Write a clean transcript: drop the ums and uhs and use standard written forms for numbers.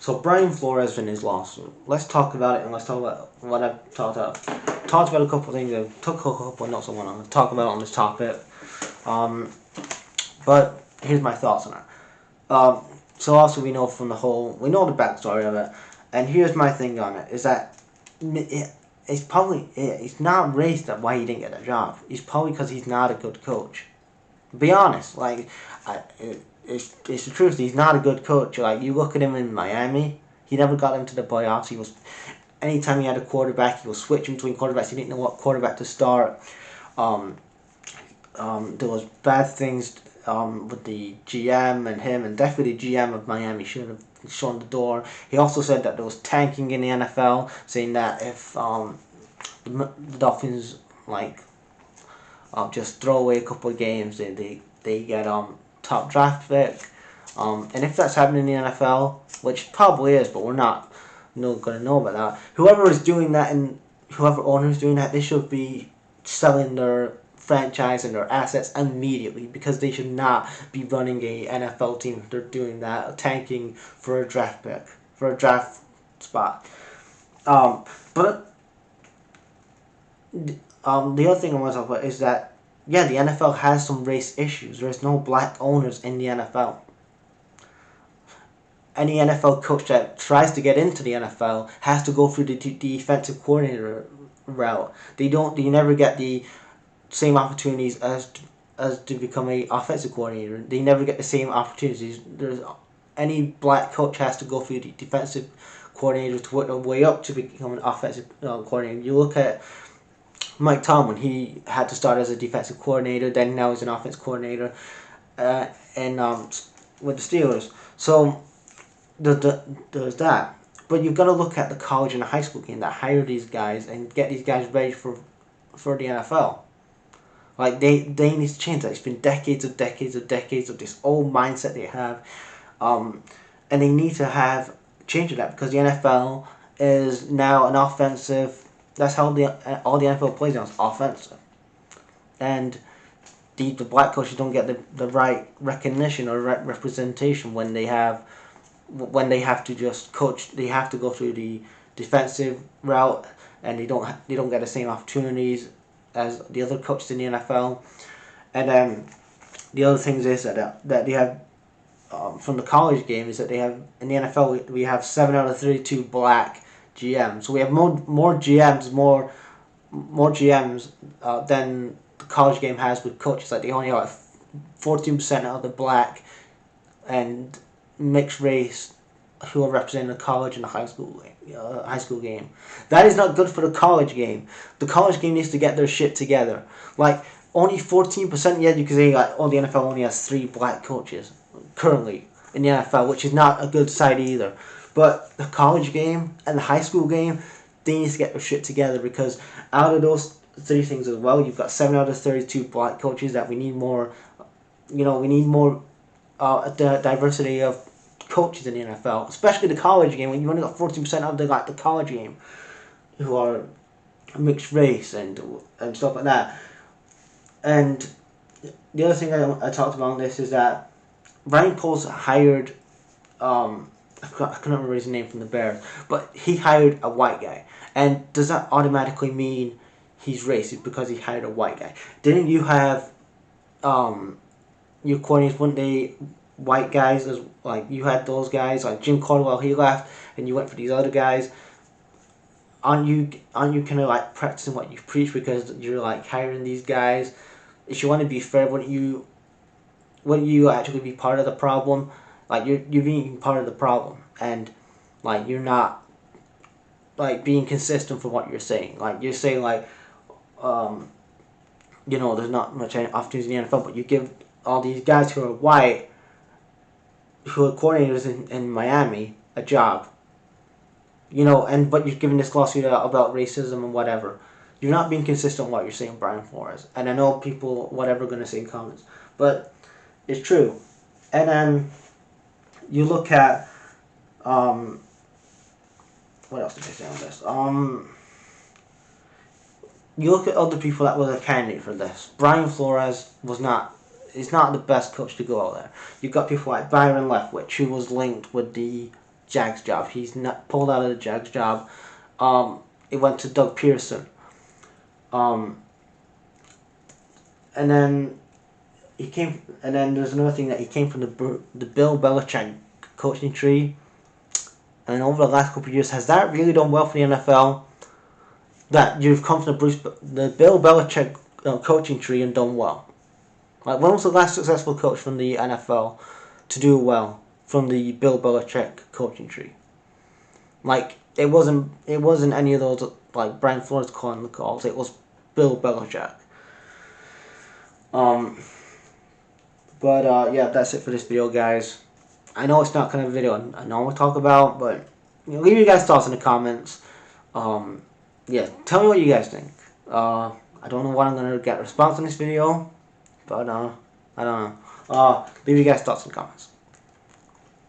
So Brian Flores and his lawsuit. Let's talk about it, and let's talk about what I've talked about. Talked about a couple of things. I took a couple of notes I want to talk about on this topic. Um, but here's my thoughts on it. So also we know from we know the backstory of it, and here's my thing on it is that it's not race that why he didn't get a job. It's probably because he's not a good coach. Be honest, like it's the truth. He's not a good coach. Like you look at him in Miami, he never got into the playoffs. He was anytime he had a quarterback, he was switching between quarterbacks. He didn't know what quarterback to start. Um, there was bad things with the GM and him, and definitely the GM of Miami should have shown the door. He also said that there was tanking in the NFL, saying that if the Dolphins just throw away a couple of games, they get top draft pick. And if that's happening in the NFL, which probably is, but we're not going to know about that. Whoever is doing that and whoever owner is doing that, they should be selling their franchise and their assets immediately because they should not be running a NFL team if they're doing that, tanking for a draft pick, for a draft spot. But the other thing I want to talk about is that, yeah, the NFL has some race issues. There's no black owners in the NFL. Any NFL coach that tries to get into the NFL has to go through the defensive coordinator route. They never get the same opportunities as to become a offensive coordinator. They never get the same opportunities. Any black coach has to go through the defensive coordinator to work their way up to become an offensive coordinator. You look at Mike Tomlin. He had to start as a defensive coordinator, then now he's an offensive coordinator, and with the Steelers. So there's that. But you've got to look at the college and the high school game that hire these guys and get these guys ready for the NFL. Like they need to change that. It's been decades of this old mindset they have, and they need to have change of that because the NFL is now an offensive. That's how all the NFL plays now is offensive, and the black coaches don't get the right recognition or right representation when they have to just coach. They have to go through the defensive route, and they don't get the same opportunities as the other coaches in the NFL. And then the other things is that they have from the college game is that they have in the NFL we have 7 out of 32 black GMs. So we have more GMs than the college game has with coaches. Like they only have 14% of the black and mixed race who are representing the college and the high school game. That is not good for the college game. The college game needs to get their shit together. Like only 14%. Yeah, you can say like, the NFL only has 3 black coaches currently in the NFL, which is not a good side either. But the college game and the high school game, they need to get their shit together because out of those 3 things as well, you've got 7 out of 32 black coaches that we need more. We need more the diversity of coaches in the NFL, especially the college game when you've only got 14% of the college game who are mixed race and stuff like that. And the other thing I talked about on this is that Ryan Poles hired I can't remember his name from the Bears, but he hired a white guy. And does that automatically mean he's racist because he hired a white guy? Didn't you have your coordinators, weren't they white guys? Like you had those guys like Jim Caldwell, he left, and you went for these other guys. Aren't you kind of like practicing what you preach because you're like hiring these guys? If you want to be fair, wouldn't you actually be part of the problem? Like you're being part of the problem, and like you're not like being consistent for what you're saying. Like you're saying like, there's not much opportunities in the NFL, but you give all these guys who are white, who are coordinators in Miami, a job. But you're giving this lawsuit out about racism and whatever. You're not being consistent with what you're saying, Brian Flores. And I know people, whatever, going to say in comments, but it's true. And then you look at what else did I say on this? You look at other people that were a candidate for this. Brian Flores is not the best coach to go out there. You've got people like Byron Leftwich, who was linked with the Jags job. He's not pulled out of the Jags job. It went to Doug Pearson. And then he came. And then there's another thing that he came from the Bill Belichick coaching tree. And over the last couple of years, has that really done well for the NFL? That you've come from the Bill Belichick coaching tree and done well. Like, when was the last successful coach from the NFL to do well from the Bill Belichick coaching tree? Like, it wasn't any of those, like, Brian Flores calling the calls. It was Bill Belichick. Yeah, that's it for this video, guys. I know it's not kind of a video I normally talk about, but leave your guys' thoughts in the comments. Yeah, tell me what you guys think. I don't know what I'm gonna get response on this video, but I don't know. Leave your guys' thoughts in the comments.